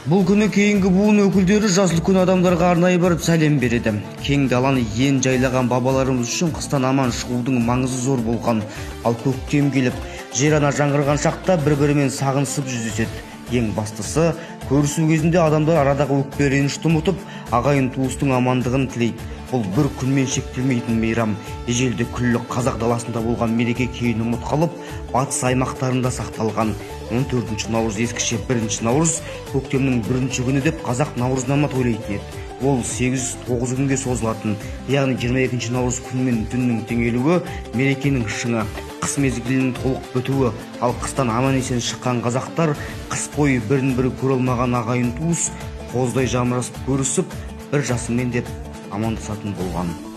Бұл күні кейінгі буын өкілдері жасыл күн адамдарға арнайы барып сәлем береді. Кең даланы ен жайлаған бабаларымыз үшін қыстан аман шығудың маңызы зор болған. Ал көктем келіп, жер ана жаңғырған шақта бір-бірімен сағынысып жүздеседі. Ең бастысы, көрісу кезінде адамдар арадағы өкпе ренішті ұмытып, ағайын туыстың амандығын тілейді. Бұл бір күнмен шектелмейтін мейрам. Ежелде күллі қазақ даласында болған мереке кейін ұмыт қалып, батыс аймақтарында сақталған. 14 наурыз ескіше 1 наурыз, көктемнің 1 күні деп қазақ наурызнама тойлайтын еді. Ол 8-9 күнге созылатын, яғни 22 наурыз күн мен түннің теңелуі мерекенің шыңы, қыс мезгілінің толық бітуі. Ал қыстан аман-есен шыққан қазақтар қыс бойы бірін-бірі көре алмаған ағайын туыс қоздай жамырасып көрісіп, бір жасыңмен деп амандасатын болған.